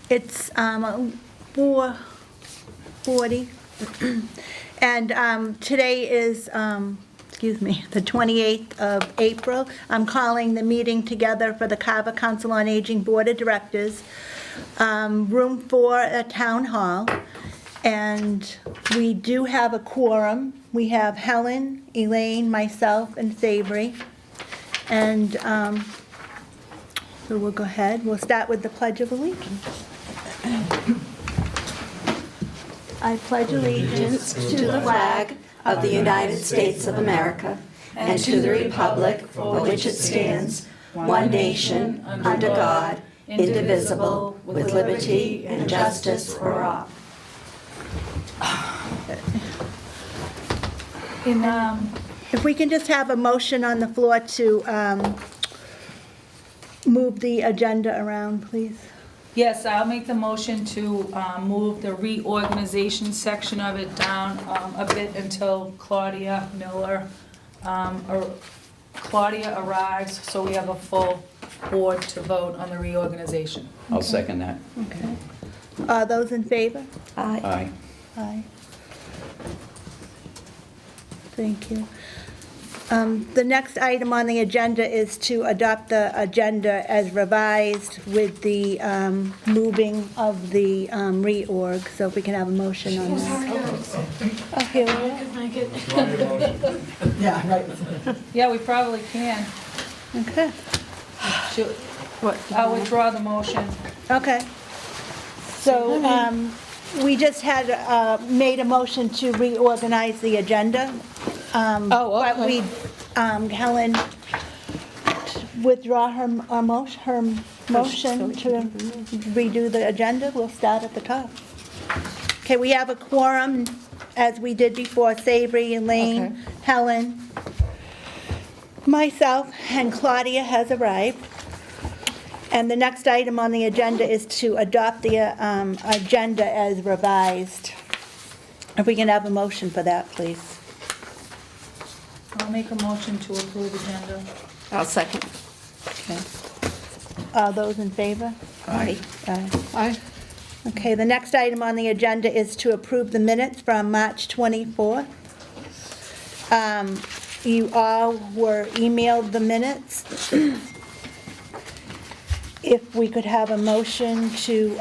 It's 4:40. And today is, the 28th of April. I'm calling the meeting together for the Carver Council on Aging Board of Directors, room 4 at Town Hall. And we do have a quorum. We have Helen, Elaine, myself, and Savory. And so we'll go ahead. We'll start with the Pledge of Allegiance. I pledge allegiance To the flag of the United States of America and to the republic for which it stands, one nation, under God, indivisible, with liberty and justice for all. If we can just have a motion on the floor to move the agenda around, please. Yes, I'll make the motion to move the reorganization section of it down a bit until Claudia arrives, so we have a full board to vote on the reorganization. I'll second that. Okay. Are those in favor? Aye. Aye. Thank you. The next item on the agenda is to adopt the agenda as revised with the moving of the reorg, so if we can have a motion on that. Oh, here we are. Yeah, we probably can. Okay, I'll withdraw the motion. okay. So, we just had made a motion to reorganize the agenda. But we, Helen, withdraw her motion to redo the agenda. We'll start at the top. Okay, we have a quorum, as we did before, Savory, Elaine, Helen, myself, and Claudia has arrived. And the next item on the agenda is to adopt the agenda as revised. If we can have a motion for that, please. I'll make a motion to approve agenda. I'll second. Okay. All those in favor? Aye. Aye. Okay, the next item on the agenda is to approve the minutes from March 24th. You all were emailed the minutes. If we could have a motion to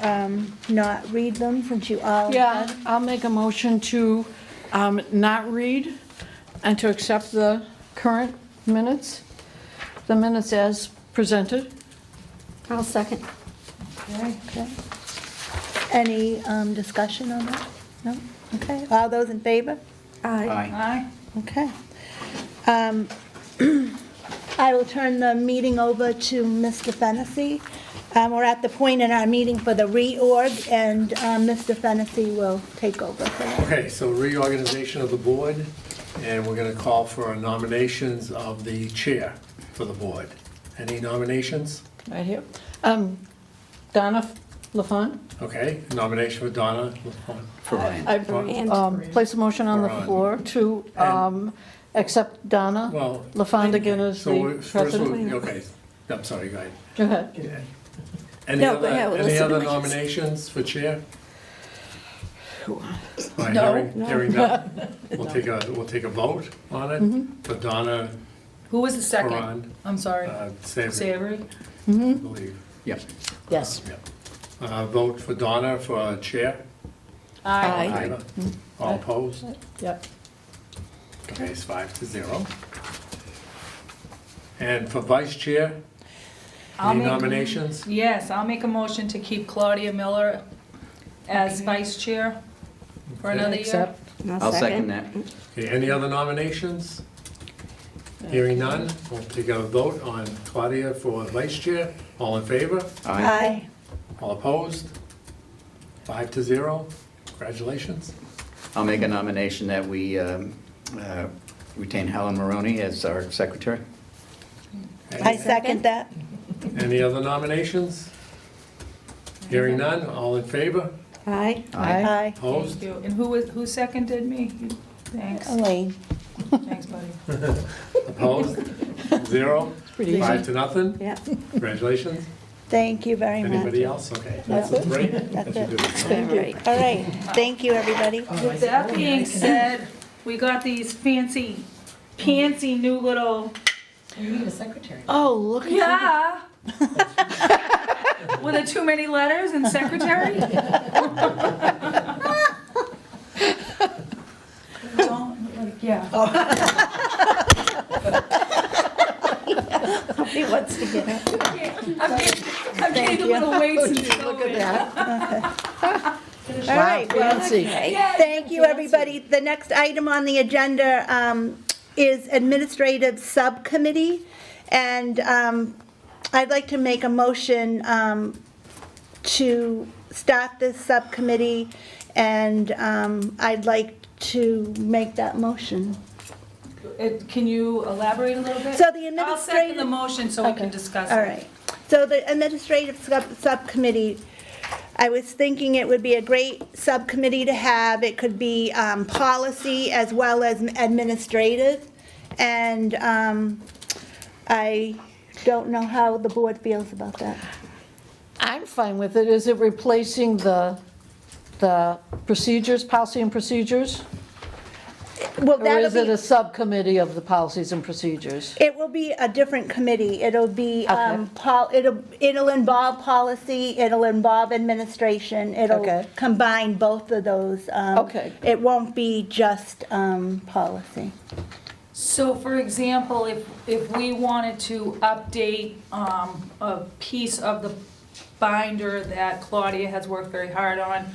not read them, since you all Yeah, had. I'll make a motion to not read and to accept the current minutes, the minutes as presented. I'll second. Okay. Any discussion on that? No? Okay, all those in favor? Aye. Aye. Okay. I will turn the meeting over to Mr. Fennessy. We're at the point in our meeting for the reorg, and Mr. Fennessy will take over for that. Okay, so reorganization of the board, and we're going to call for nominations of the chair for the board. Any nominations? Right here. Donna LaFont. Okay, nomination for Donna. For Ryan. I And- place a motion on the Ron. floor to accept Donna Well, LaFont again as so the first, president. okay, I'm sorry, go ahead. Go ahead. Any No, go ahead, other, we'll any listen other to what you say. nominations for chair? All right, No. hearing none, we'll take a vote on it for Donna Who was the second? Ferrand, I'm sorry. Savory, Savory? I believe. Yep. Yes. Yeah. Vote for Donna for chair. Aye. Favor? All opposed? Yep. Okay, it's 5-0. And for vice chair, I'll any make- nominations? Yes, I'll make a motion to keep Claudia Miller as vice chair for Okay. another year. Accept. I'll second that. Okay, any other nominations? Hearing none, we'll take a vote on Claudia for vice chair. All in favor? Aye. All opposed? 5-0. Congratulations. I'll make a nomination that we retain Helen Maroney as our secretary. I second that. Any other nominations? Hearing none, all in favor? Aye. Aye. Opposed? Thank you. And who seconded me? Thanks. Elaine. Thanks, buddy. Opposed? 0. pretty easy. 5-0. Yeah. Congratulations. Thank you very much. Anybody else? Okay. That's That's great. That's That's it. good. Thank you. All right, thank you, everybody. With that being said, we got these fancy new little, You need a secretary. Oh, look at you. yeah. Were there too many letters in secretary? Don't, like, yeah. He wants to get up. I'm getting a little weights and Look at that. All right, well, Fancy. thank you, everybody. The next item on the agenda is Administrative Subcommittee, and I'd like to make a motion to start this subcommittee, and I'd like to make that motion. Can you elaborate a little bit? So the I'll second the administrative... motion so we can Okay. discuss it. All right. So the administrative subcommittee, I was thinking it would be a great subcommittee to have. It could be policy as well as administrative. And I don't know how the board feels about that. I'm fine with it. Is it replacing the procedures, policy and procedures? Well, Or that'll is it be, a subcommittee of the policies and procedures? it will be a different committee. It'll be, Okay. it'll involve policy, it'll involve administration, it'll Okay. combine both of those. Okay. It won't be just policy. So for example, if we wanted to update a piece of the binder that Claudia has worked very hard on,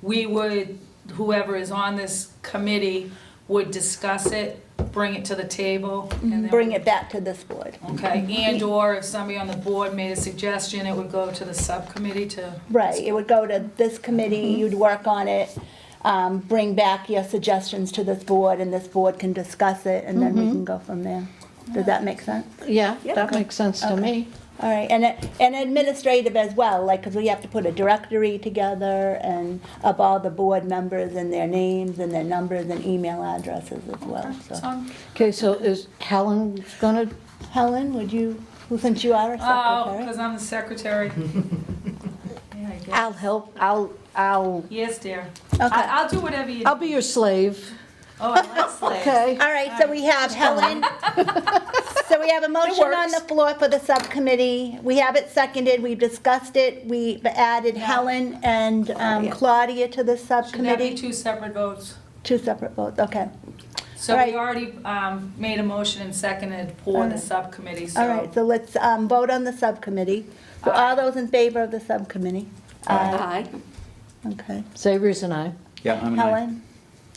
we would, whoever is on this committee would discuss it, bring it to the table, and then... Bring it back to this board. Okay, and/or if somebody on the board made a suggestion, it would go to the subcommittee to... Right, it would go to this committee, you'd work on it, bring back your suggestions to this board, and this board can discuss it, and then we can go from there. Does that make sense? Yeah, that makes sense to me. All right, and administrative as well, like, because we have to put a directory together and of all the board members and their names and their numbers and email addresses as well, so. So- Okay, so is Helen gonna, Helen, would you, since you are a Oh, secretary? because I'm the secretary. Yeah, I guess. I'll help, I'll Yes, dear. Okay. I'll do whatever you... be your slave. Oh, I like slaves. Okay. All right, so we have Helen. So we have a motion on the floor for the subcommittee. We have it seconded, we've discussed it, we've added Helen and Claudia to the Should that be subcommittee. two separate votes? Two separate votes, okay. So All right. we already made a motion and seconded for All the right. subcommittee, so... All right, so let's vote on the subcommittee. So all those in favor of the subcommittee? Aye. Okay. Savers and I. Yeah, I'm an aye. Helen?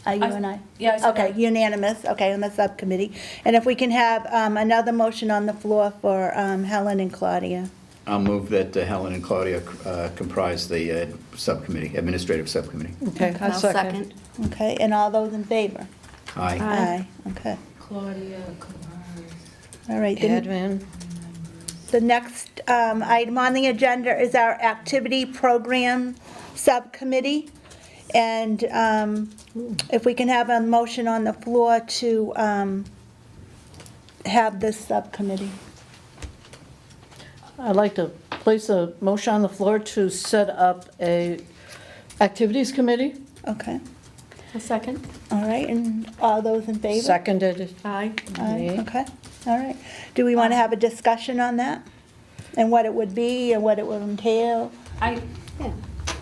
Are you and I? Yeah, I said Okay, aye. unanimous, okay, on the subcommittee. And if we can have another motion on the floor for Helen and Claudia. I'll move that Helen and Claudia comprise the subcommittee, administrative subcommittee. Okay, I'll second. Okay, and all those in favor? Aye. Aye. Okay, Claudia Kumaris. all right. Admin. The next item on the agenda is our activity program subcommittee. And if we can have a motion on the floor to have this subcommittee. I'd like to place a motion on the floor to set up a activities committee. Okay, A second. all right, and all those in favor? Seconded. Aye. Aye, okay, all right. Do we want to have a discussion on that? And what it would be, and what it would entail?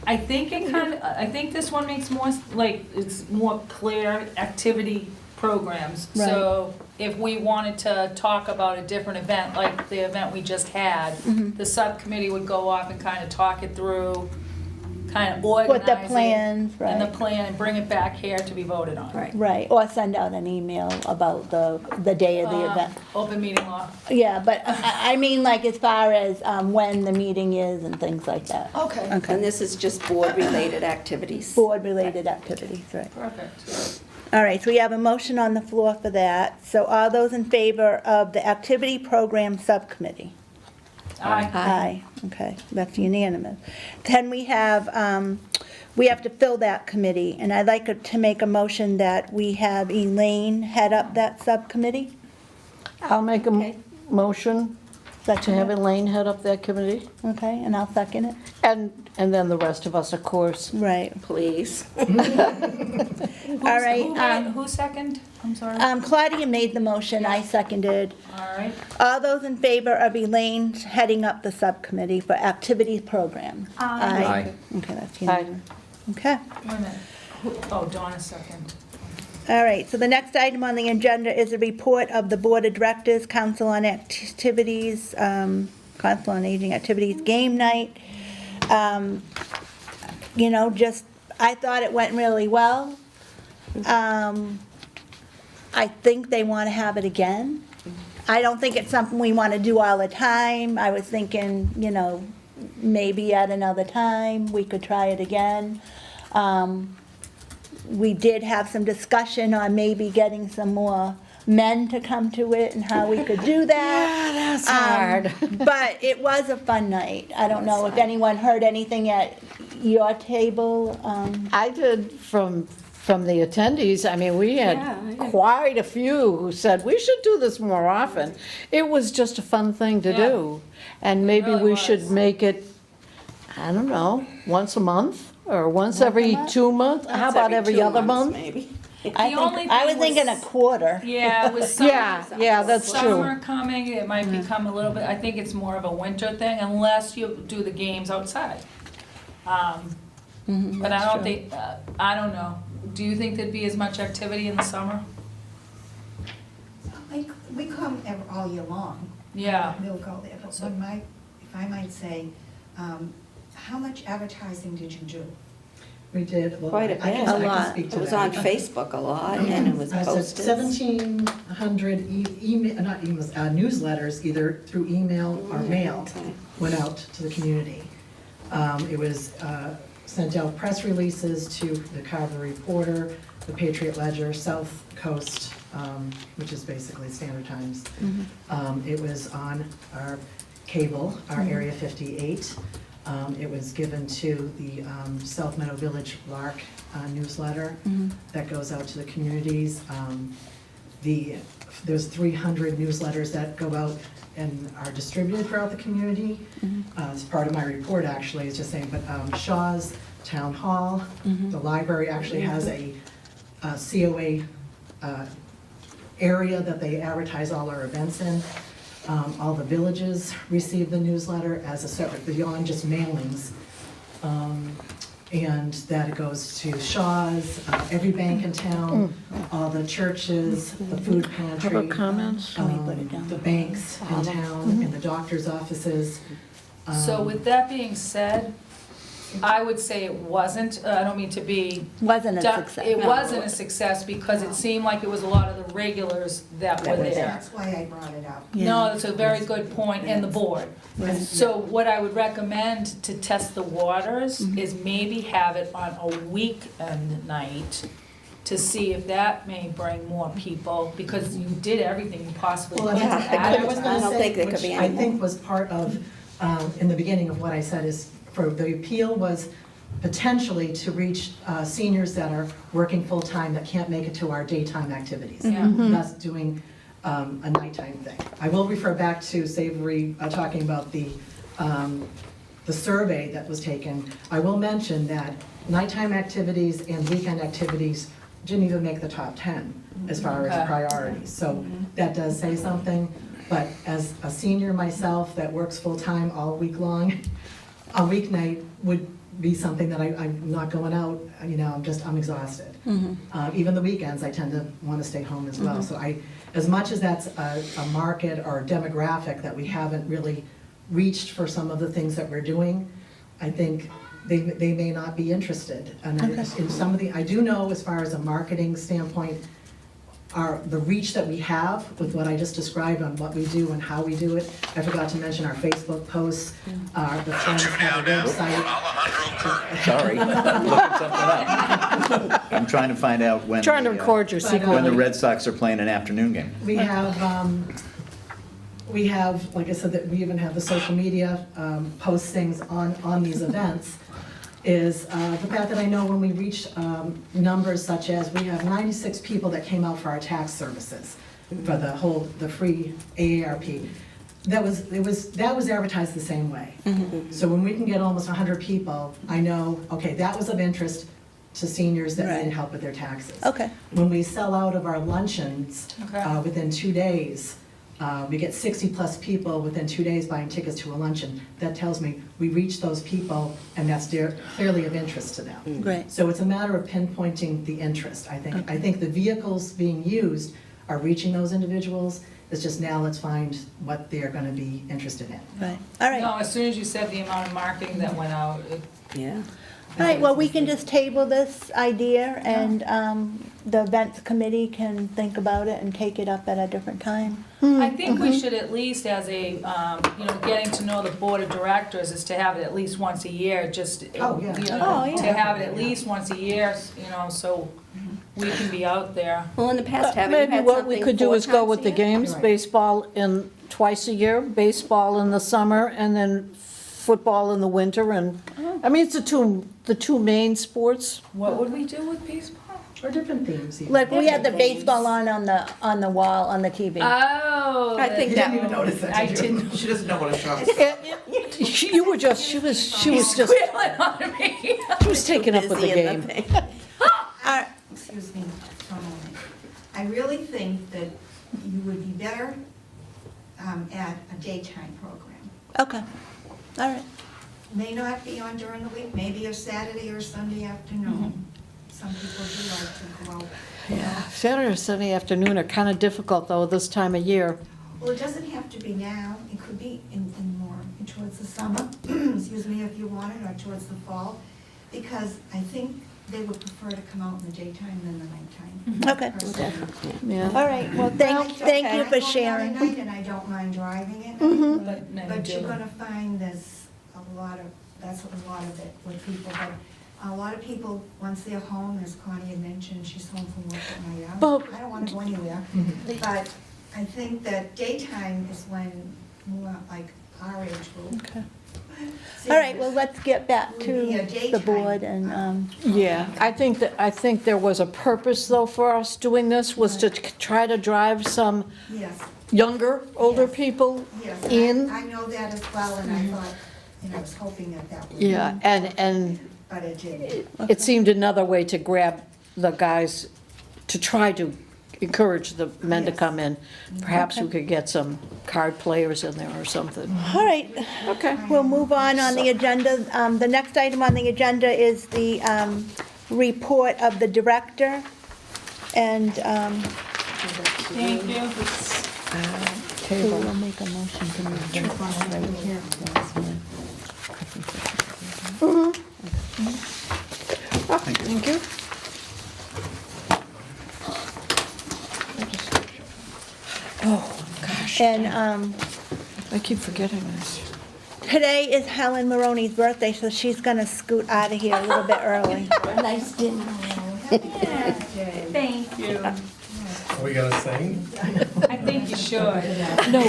I think it kind of, I think this one makes more, like, it's more clear activity programs. Right. So if we wanted to talk about a different event, like the event we just had, the subcommittee would go off and kind of talk it through, kind of organize Put the it. plans, And the right. plan, and bring it back here to be voted on. Right. Right, or send out an email about the day of the event. Open meeting law. Yeah, but I mean, like, as far as when the meeting is and things like that. Okay. Okay, And this is just board-related activities. board-related activities, right. Perfect. All right, so we have a motion on the floor for that. So all those in favor of the activity program subcommittee? Aye. Aye, okay, that's unanimous. Then we have to fill that committee, and I'd like to make a motion that we have Elaine head up that subcommittee. I'll make a motion To Second have it? Elaine head up that committee. Okay, and I'll second it. And then the rest of us, of course. Right. Please. All right. Who second? I'm sorry. Claudia made the motion, I seconded. All right. All those in favor of Elaine heading up the subcommittee for activities program? Aye. Okay, that's unanimous. Okay. Wait a minute. Oh, Donna second. All right, so the next item on the agenda is a report of the Board of Directors, Council on Activities, Council on Aging Activities Game Night. You know, just, I thought it went really well. I think they want to have it again. I don't think it's something we want to do all the time. I was thinking, you know, maybe at another time, we could try it again. We did have some discussion on maybe getting some more men to come to it and how we could do that. Yeah, that's hard. But it was a fun night. I don't know if anyone heard anything at your table. I did from the attendees. I mean, we had Yeah, I did. quite a few who said, we should do this more often. It was just a fun thing to Yeah. do. And maybe really we was. should make it, I don't know, once a month? Or once every 2 months? How about every other month? Maybe. I only was thing thinking a was- quarter. Yeah, with summer. Yeah, that's true. Summer coming, it might become a little bit, I think it's more of a winter thing unless you do the games outside. But I don't think, I don't know. Do you think there'd be as much activity in the summer? We come all year long. Yeah. We'll go there, but if I might say, how much advertising did you do? We did. Well, Quite a I can- bit. I can A lot. speak to It was that. on Facebook a lot, and it was So posted. 1,700 not emails, newsletters, either through email or mail, Okay. went out to the community. It was sent out press releases to the Carver Reporter, the Patriot Ledger, South Coast, which is basically Standard Times. It was on our cable, our Area 58. It was given to the South Meadow Village Lark newsletter that goes out to the communities. There's 300 newsletters that go out and are distributed throughout the community. It's part of my report, actually, it's just saying, but Shaw's Town Hall, the library actually has a COA area that they advertise all our events in. All the villages receive the newsletter as a separate, beyond just mailings. And that it goes to Shaw's, every bank in town, all the churches, the food pantry. Public comments? Can we put it down? The banks in town, and the doctor's offices. So with that being said, I would say it wasn't, I don't mean to be. Wasn't a success. It wasn't a success because it seemed like it was a lot of the regulars that were there. That's why I brought it up. No, that's a very good point, and the board. So what I would recommend to test the waters is maybe have it on a weekend night to see if that may bring more people, because you did everything you possibly Well, could to I was advertise. gonna I don't say, think there could which be I any think more. was part of, in the beginning of what I said, is for the appeal was potentially to reach seniors that are working full-time that can't make it to our daytime activities. Yeah. Thus doing a nighttime thing. I will refer back to Savory talking about the survey that was taken. I will mention that nighttime activities and weekend activities didn't even make the top 10 as far Okay. as priorities. So that does say something, but as a senior myself that works full-time all week long, a weeknight would be something that I'm not going out, you know, I'm exhausted. Even the weekends, I tend to want to stay home as well. So as much as that's a market or a demographic that we haven't really reached for some of the things that we're doing, I think they may not be interested. And in some of I do know as far as a marketing standpoint, the reach that we have with what I just described on what we do and how we do it. I forgot to mention our Facebook posts, the Friends have a website. Sorry, looking something up. I'm trying to find out when. Trying to the, record your But, secret. When the Red Sox are playing an afternoon game. We have, like I said, that we even have the social media postings on these events, is the fact that I know when we reach numbers such as, we have 96 people that came out for our tax services, for the free AARP. That was advertised the same way. So when we can get almost 100 people, I know, okay, that was of interest to seniors that Right. need help with their taxes. Okay. When we sell out of our luncheons, Okay. within 2 days, we get 60-plus people within 2 days buying tickets to a luncheon. That tells me we reach those people, and that's clearly of interest to them. Great. So it's a matter of pinpointing the interest, I think. I think the vehicles being used are reaching those individuals. It's just now let's find what they're going to be interested in. Right, all right. No, as soon as you said the amount of marketing that went out, Yeah. All right, well, we can just table this idea, and the events committee can think about it and take it up at a different time. I think we should at least, as a, getting to know the board of directors, is to have it at least once a year, just, Oh, yeah. Oh, yeah. to have it at least once a year, so we can be out there. Well, in the past, haven't you Maybe had what we something could do 4 is go times with a the year? games, Right. baseball in twice a year, baseball in the summer, and then football in the winter, and, I mean, it's the two main sports. What would we do with baseball? Or different themes even. Like, we had the baseball on the wall, on the TV. Oh. I think You that didn't even notice that, I did you? didn't. She doesn't know what a shot is. You were just, she was just, Squealing on me. she was taken up with the Busy in game. thing. Excuse me for a moment. I really think that you would be better at a daytime program. Okay, all right. May not be on during the week, maybe a Saturday or Sunday afternoon. Some people do like to go out. Yeah, Saturday or Sunday afternoon are kind of difficult, though, this time of year. Well, it doesn't have to be now, it could be in more, towards the summer, excuse me, if you wanted, or towards the fall, because I think they would prefer to come out in the daytime than the nighttime. Okay. personally. Yeah. All right, well, thank you I for go out at sharing. night and I don't mind driving it. But many But you're do. gonna find there's a lot of, that's a lot of it with people, but a lot of people, once they're home, as Connie had mentioned, she's home from work at night. But- I don't wanna go anywhere, but I think that daytime is when more like our age group. Okay. All right, well, let's get back Would be to a the daytime, board and, Yeah, I think there was a purpose, though, for us doing this, was to try to drive some Yes, older Yes. people yes, in. I know that as well, and I thought, I was hoping that would. Yeah, and But it didn't. it seemed another way to grab the guys, to try to encourage the men to Yes. come in. Perhaps we could get some card players in there or something. all right. Okay. We'll move on the agenda. The next item on the agenda is the report of the director. And Thank you. who will make a motion to move this right here? Thank you. Oh, gosh, And I keep forgetting this. today is Helen Maroney's birthday, so she's going to scoot out of here a little bit early. Nice dinner. Thank you. Are we gonna sing? I think you should. No,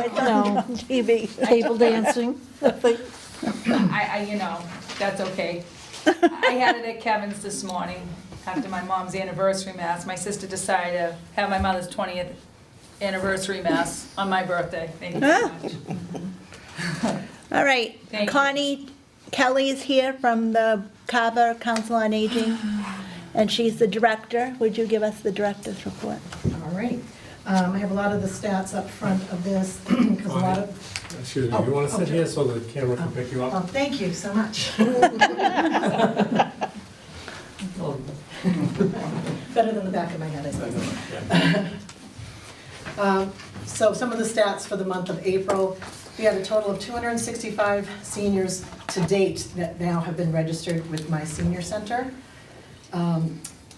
it's on TV. Table dancing, I think. That's okay. I had it at Kevin's this morning after my mom's anniversary mass. My sister decided to have my mother's 20th anniversary mass on my birthday. Thank you so much. All right, Thank you. Connie Kelly is here from the Carver Council on Aging, and she's the director. Would you give us the director's report? All right. I have a lot of the stats up front of this, because a lot of, Excuse me, you wanna sit here so the camera can pick you oh, up? thank you so much. Better than the back of my head, I suppose. So some of the stats for the month of April, we had a total of 265 seniors to date that now have been registered with my senior center.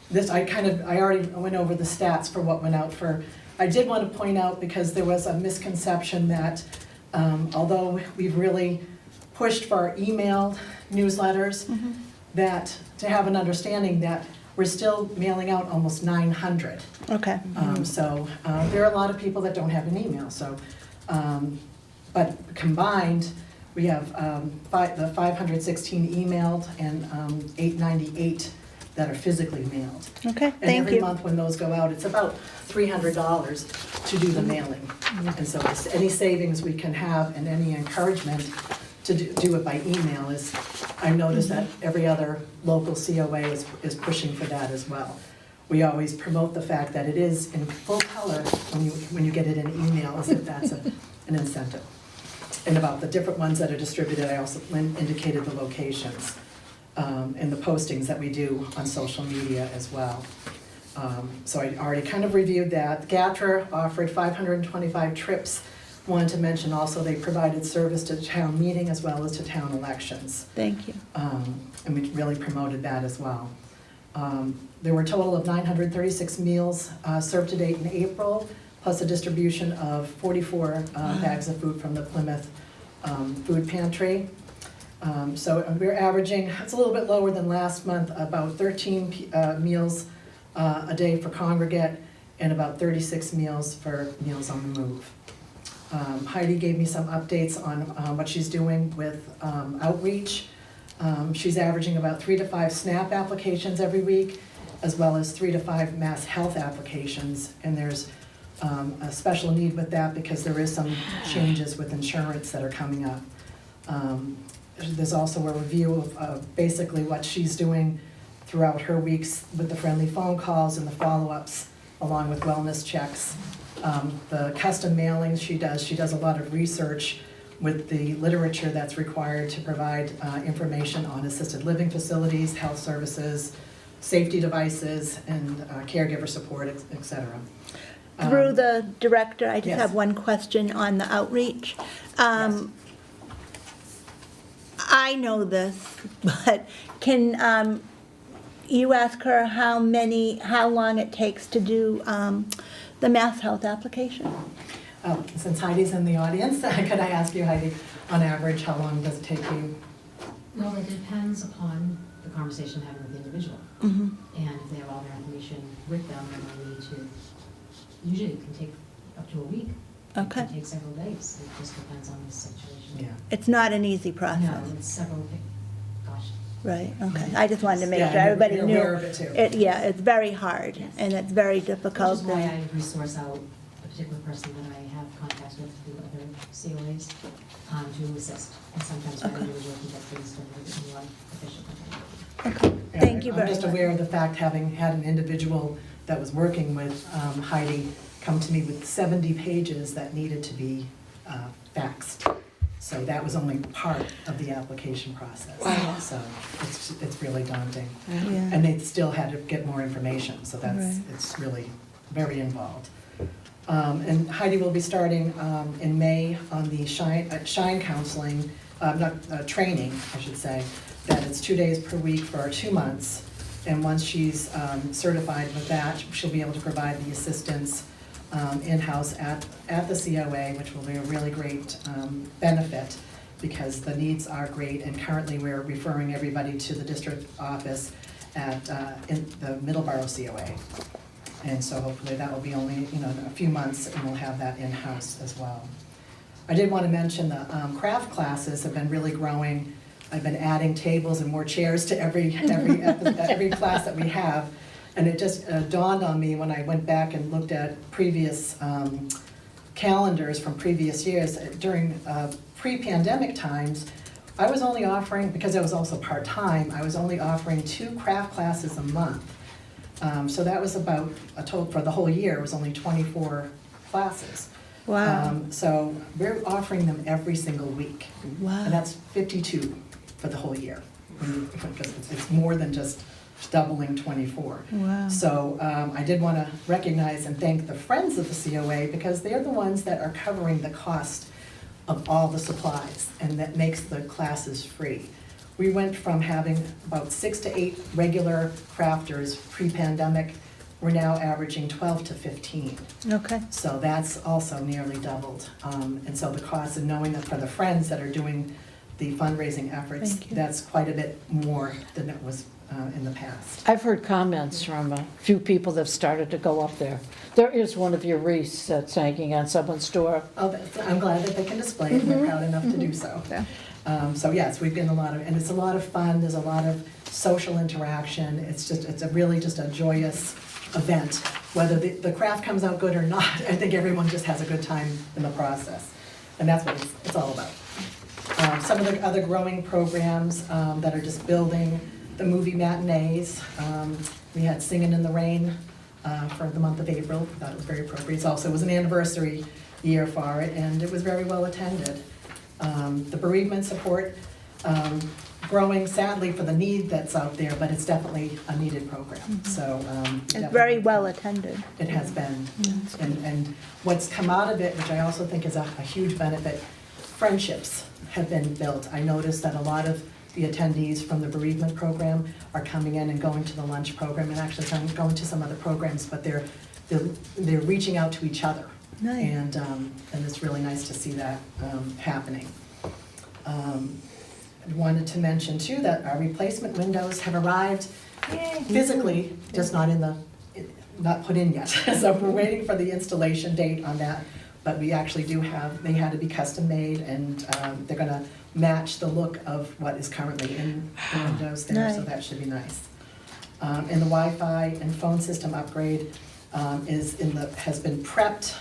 This, I already went over the stats for what went out for, I did want to point out, because there was a misconception that although we've really pushed for our email newsletters, that to have an understanding that we're still mailing out almost 900. Okay. So there are a lot of people that don't have an email, so, but combined, we have the 516 emailed and 898 that are physically mailed. Okay, And thank every you. month when those go out, it's about $300 to do the mailing. And so any savings we can have and any encouragement to do it by email is, I noticed that every other local COA is pushing for that as well. We always promote the fact that it is in full color when you get it in email, as if that's an incentive. And about the different ones that are distributed, I also indicated the locations and the postings that we do on social media as well. So I already kind of reviewed that. GATRA offered 525 trips. Wanted to mention also they provided service to town meeting as well as to town elections. Thank you. And we really promoted that as well. There were a total of 936 meals served to date in April, plus a distribution of 44 bags of food from the Plymouth Food Pantry. So we're averaging, it's a little bit lower than last month, about 13 meals a day for congregate and about 36 meals for Meals on the Move. Heidi gave me some updates on what she's doing with outreach. She's averaging about 3 to 5 SNAP applications every week, as well as 3 to 5 Mass Health applications. And there's a special need with that because there is some changes with insurance that are coming up. There's also a review of basically what she's doing throughout her weeks with the friendly phone calls and the follow-ups, along with wellness checks. The custom mailings she does a lot of research with the literature that's required to provide information on assisted living facilities, health services, safety devices, and caregiver support, et cetera. Through the director, I just Yes. have one question on the outreach. Yes. I know this, but can you ask her how long it takes to do the Mass Health application? Since Heidi's in the audience, could I ask you, Heidi, on average, how long does it take you? Well, it depends upon the conversation having with the individual. Mhm. And if they have all their information with them, then they need to, usually it can take up to a week. It Okay. can take several days. It just depends on the situation. Yeah. It's not an easy No, process. it's several, gosh. Right, okay. I just wanted to make Yeah, sure everybody you're knew. aware of it too. Yeah, it's very hard, Yes. and it's very Which difficult. is why I resource out a particular person that I have contacts with through other COAs to assist. And sometimes that Okay. individual can get things done a little bit more efficiently. Okay, Yeah, thank you very I'm much. just aware of the fact, having had an individual that was working with Heidi come to me with 70 pages that needed to be faxed. So that was only part of the application process. Wow. So it's really daunting. Yeah. And they still had to get more information, so Right. it's really very involved. And Heidi will be starting in May on the Shine counseling, training, I should say, that it's 2 days per week for 2 months. And once she's certified with that, she'll be able to provide the assistance in-house at the COA, which will be a really great benefit because the needs are great. And currently, we're referring everybody to the district office in the Middleborough COA. And so hopefully that will be only, a few months, and we'll have that in-house as well. I did want to mention the craft classes have been really growing. I've been adding tables and more chairs to every class that we have. And it just dawned on me when I went back and looked at previous calendars from previous years. During pre-pandemic times, I was only offering, because I was also part-time, I was only offering 2 craft classes a month. So that was about a total, for the whole year, it was only 24 classes. Wow. So we're offering them every single week. Wow. And that's 52 for the whole year, because it's more than just doubling 24. Wow. So I did want to recognize and thank the Friends of the COA, because they're the ones that are covering the cost of all the supplies, and that makes the classes free. We went from having about 6 to 8 regular crafters pre-pandemic. We're now averaging 12 to 15. Okay, So that's also nearly doubled. And so the cost, and knowing that for the Friends that are doing the fundraising efforts, Thank you. that's quite a bit more than it was in the past. I've heard comments from a few people that have started to go up there. There is one of your wreaths that's hanging on someone's door. Oh, I'm glad that they can display it, we're proud enough to do so. Yeah. So yes, we've been and it's a lot of fun, there's a lot of social interaction. It's a really just a joyous event. Whether the craft comes out good or not, I think everyone just has a good time in the process. And that's what it's all about. Some of the other growing programs that are just building, the movie matinees. We had Singing in the Rain for the month of April. I thought it was very appropriate. It was an anniversary year for it, and it was very well attended. The bereavement support, growing sadly for the need that's out there, but it's definitely a needed program. So It's very well attended. it has been. And what's come out of it, which I also think is a huge benefit, friendships have been built. I noticed that a lot of the attendees from the bereavement program are coming in and going to the lunch program and actually going to some other programs, but they're reaching out to each other. Nice. And it's really nice to see that happening. I wanted to mention too that our replacement windows have arrived physically, just not put in yet. So we're waiting for the installation date on that. But we actually they had to be custom made, and they're gonna match the look of what is currently in the windows there, so Nice. that should be nice. And the Wi-Fi and phone system upgrade has been prepped.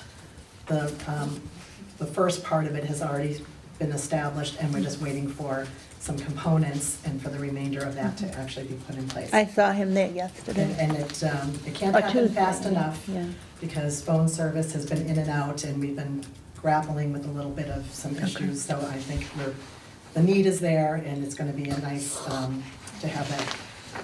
The first part of it has already been established, and we're just waiting for some components and for the remainder of that to actually be put in place. I saw him there yesterday. And it can't Or happen Tuesday, fast enough, yeah. because phone service has been in and out, and we've been grappling with a little bit of some issues. So I think the need is there, and it's gonna be a nice, to have that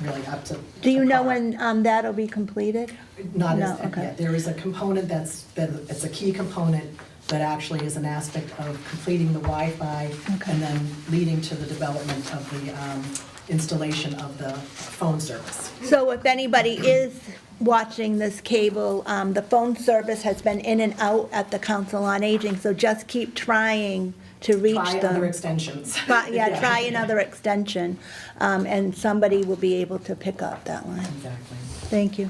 really up to. Do you know par. when that'll be completed? Not No, as, okay. yet. There is a component it's a key component that actually is an aspect of completing the Wi-Fi Okay. and then leading to the development of the installation of the phone service. So if anybody is watching this cable, the phone service has been in and out at the Council on Aging, so just keep trying to reach Try them. other extensions. Yeah, try another extension, and somebody will be able to pick up that line. Exactly. Thank you.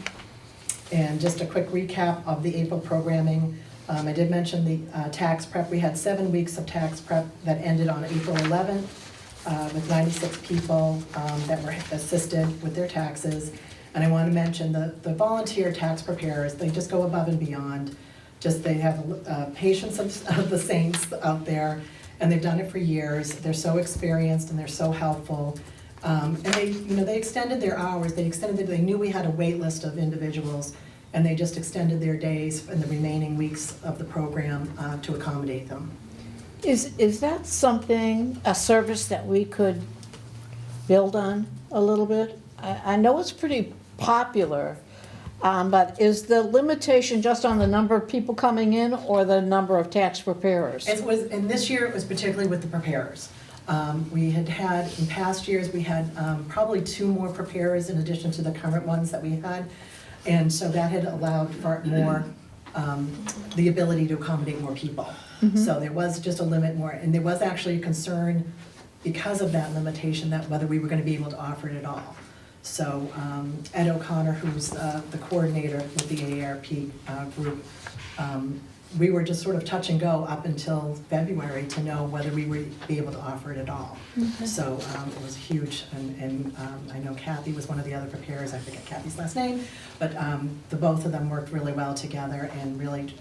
And just a quick recap of the April programming. I did mention the tax prep. We had 7 weeks of tax prep that ended on April 11th with 96 people that were assisted with their taxes. And I want to mention the volunteer tax preparers, they just go above and beyond. They have patience of the saints out there, and they've done it for years. They're so experienced and they're so helpful. And they extended their hours. They knew we had a wait list of individuals, and they just extended their days in the remaining weeks of the program to accommodate them. Is that something, a service that we could build on a little bit? I know it's pretty popular, but is the limitation just on the number of people coming in or the number of tax preparers? And this year it was particularly with the preparers. We had in past years, we had probably 2 more preparers in addition to the current ones that we had. And so that had allowed for more, the ability to accommodate more people. So there was just a limit more, and there was actually a concern because of that limitation that whether we were gonna be able to offer it at all. So Ed O'Connor, who's the coordinator with the AARP group, we were just sort of touch and go up until February to know whether we would be able to offer it at all. So it was huge, and I know Kathy was one of the other preparers, I forget Kathy's last name, but the both of them worked really well together, and really,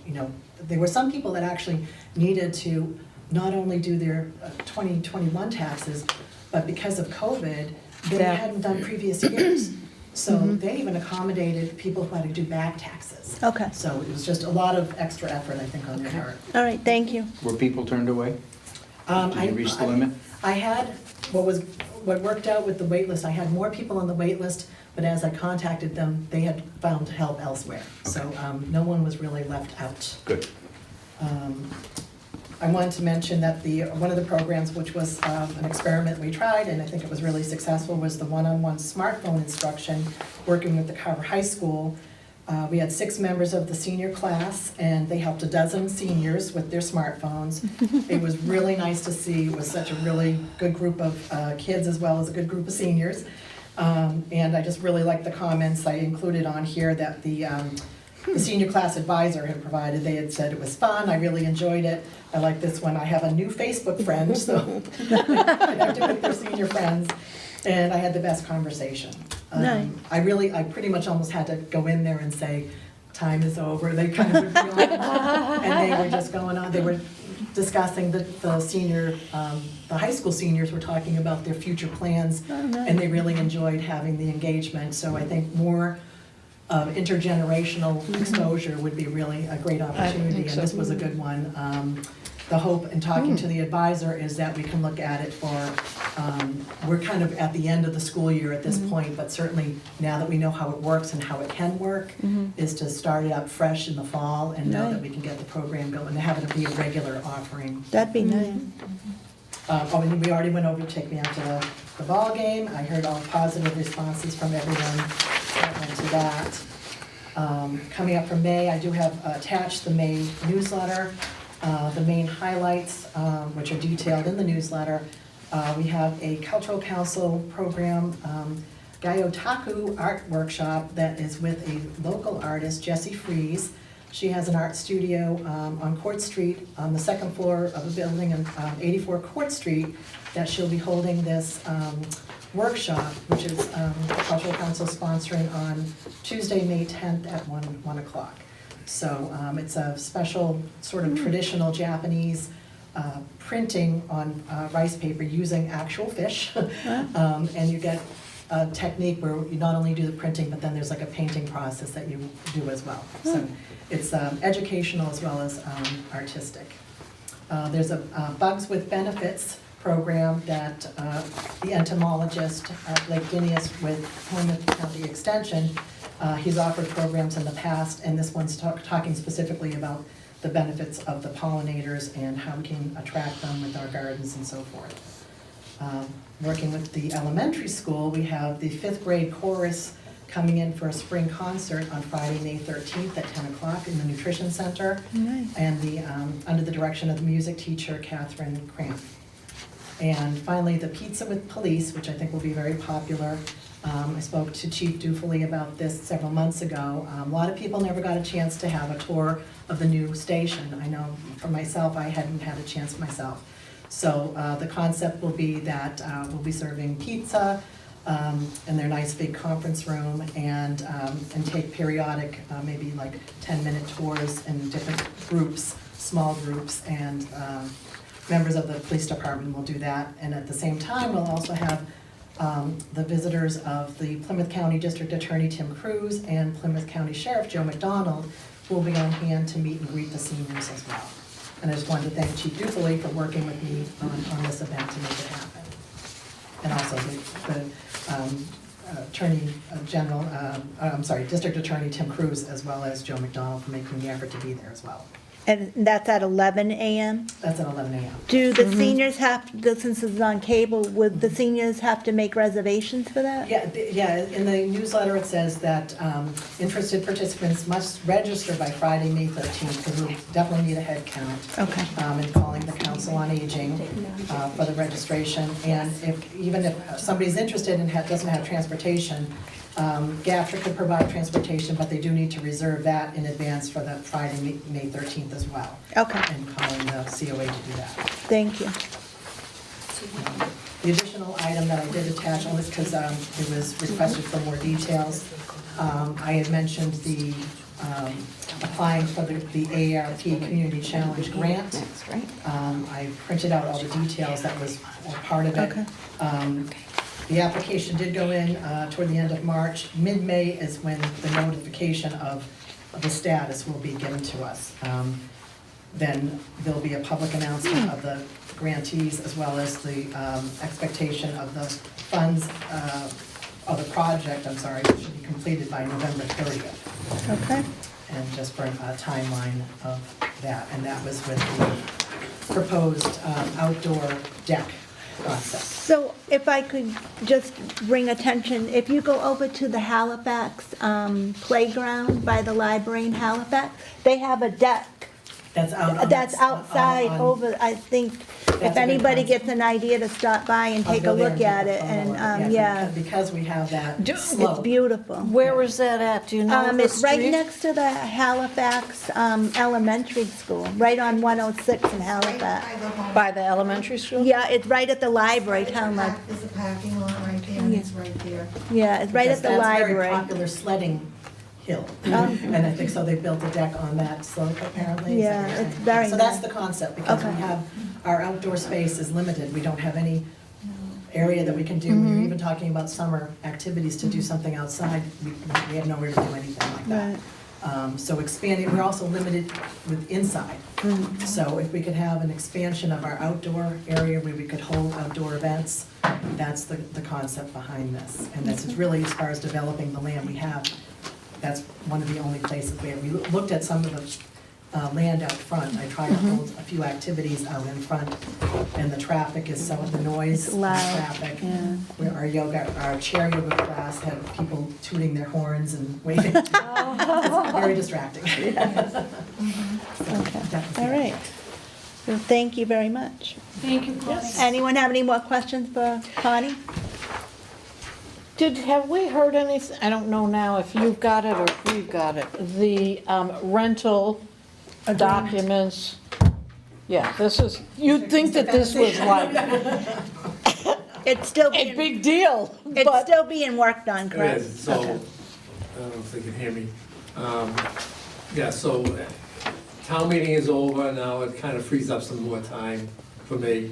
there were some people that actually needed to not only do their 2021 taxes, but because of COVID, they hadn't done previous years. So they even accommodated people who had to do back taxes. Okay. So it was just a lot of extra effort, I think, on their part. All right, thank you. Were people turned away? Did you reach the limit? I had, what worked out with the wait list, I had more people on the wait list, but as I contacted them, they had found help elsewhere. So no one was really left out. Good. I wanted to mention that one of the programs, which was an experiment we tried, and I think it was really successful, was the one-on-one smartphone instruction, working with the Carver High School. We had 6 members of the senior class, and they helped a dozen seniors with their smartphones. It was really nice to see. It was such a really good group of kids as well as a good group of seniors. And I just really liked the comments I included on here that the senior class advisor had provided. They had said it was fun, I really enjoyed it. I like this one, I have a new Facebook friend, so I connected with their senior friends. And I had the best conversation. Nice. I pretty much almost had to go in there and say, time is over. They kind of would feel like, and they were just going on. They were discussing the senior, the high school seniors were talking about their future plans, and they really enjoyed having the engagement. So I think more intergenerational exposure would be really a great opportunity, and this was a good one. The hope in talking to the advisor is that we can look at it for, we're kind of at the end of the school year at this point, but certainly now that we know how it works and how it can work, is to start it up fresh in the fall and know that we can get the program going and have it be a regular offering. That'd be nice. And we already went over to take me out to the ball game. I heard all positive responses from everyone that went to that. Coming up for May, I do have attached the May newsletter. The main highlights, which are detailed in the newsletter. We have a cultural council program, Gaiotaku art workshop that is with a local artist, Jessie Fries. She has an art studio on Court Street, on the second floor of a building on 84 Court Street, that she'll be holding this workshop, which is the Cultural Council sponsoring on Tuesday, May 10th at 1 o'clock. So it's a special sort of traditional Japanese printing on rice paper using actual fish. And you get a technique where you not only do the printing, but then there's like a painting process that you do as well. So it's educational as well as artistic. There's a Bugs with Benefits program that the entomologist, Blake Guineas with Plymouth County Extension, he's offered programs in the past, and this one's talking specifically about the benefits of the pollinators and how we can attract them with our gardens and so forth. Working with the elementary school, we have the 5th grade chorus coming in for a spring concert on Friday, May 13th at 10 o'clock in the Nutrition Center. Nice. And under the direction of the music teacher, Catherine Cramp. And finally, the Pizza with Police, which I think will be very popular. I spoke to Chief Dufely about this several months ago. A lot of people never got a chance to have a tour of the new station. I know for myself, I hadn't had a chance myself. So the concept will be that we'll be serving pizza in their nice big conference room, and take periodic, maybe like 10-minute tours in different groups, small groups, and members of the police department will do that. And at the same time, we'll also have the visitors of the Plymouth County District Attorney Tim Cruz and Plymouth County Sheriff Joe McDonald, who will be on hand to meet and greet the seniors as well. And I just wanted to thank Chief Dufely for working with me on this event to make it happen. And also the Attorney General, District Attorney Tim Cruz, as well as Joe McDonald, for making the effort to be there as well. And that's at 11 a.m.? That's at 11 a.m. Do the seniors have, since it's on cable, would the seniors have to make reservations for that? Yeah, in the newsletter it says that interested participants must register by Friday, May 13th, because we'll definitely need a head count. Okay. And calling the Council on Aging for the registration. And even if somebody's interested and doesn't have transportation, GATRA could provide transportation, but they do need to reserve that in advance for the Friday, May 13th as well. Okay. And calling the COA to do that. Thank you. The additional item that I did attach, only because it was requested for more details, I had mentioned the applying for the AARP Community Challenge Grant. That's right. I printed out all the details, that was part of it. Okay. The application did go in toward the end of March. Mid-May is when the notification of the status will be given to us. Then there'll be a public announcement of the grantees, as well as the expectation of the funds of the project, which should be completed by November 30th. Okay. And just for a timeline of that. And that was with the proposed outdoor deck process. So if I could just bring attention, if you go over to the Halifax playground by the library in Halifax, they have a deck. That's out. That's outside over, I think, if anybody gets an idea to stop by and take a look at it, and, yeah. Because we have that It's slope. beautiful. Where is that at? Do you know the It's right street? next to the Halifax Elementary School, right on 106 in Halifax. By the elementary school? Yeah, it's right at the library, town library. There's a parking lot right there. and it's right there. Yeah, it's right at the Because That's library. very popular sledding hill. Oh. And I think so they built a deck on that slope apparently. Is that Yeah, what you're it's saying? very So that's nice. the concept, because we Okay. have, our outdoor space is limited. We don't have any area that we can do. When Mm-hmm. you're even talking about summer activities to do something outside, we have nowhere to do anything like that. So expanding, we're also limited with inside. Mm-hmm. So if we could have an expansion of our outdoor area where we could hold outdoor events, that's the concept behind this. And this is really, as far as developing the land we have, that's one of the only places where we looked at some of the land out front. I tried to hold a few activities out in front, and the traffic is so, the noise, It's the loud, traffic. yeah. Where our chair yoga class had people tooting their horns and waving. It's very distracting. Okay, Definitely. all right. Well, thank you very much. Thank you, Connie. Anyone have any more questions for Connie? Have we heard anything, I don't know now if you've got it or if we've got it, the rental documents? Yeah, this is, you'd think that this was like It's still a being, big deal, it's but still being worked on, It correct? is, so, I don't know if they can hear me. Yeah, so town meeting is over, now it kind of frees up some more time for me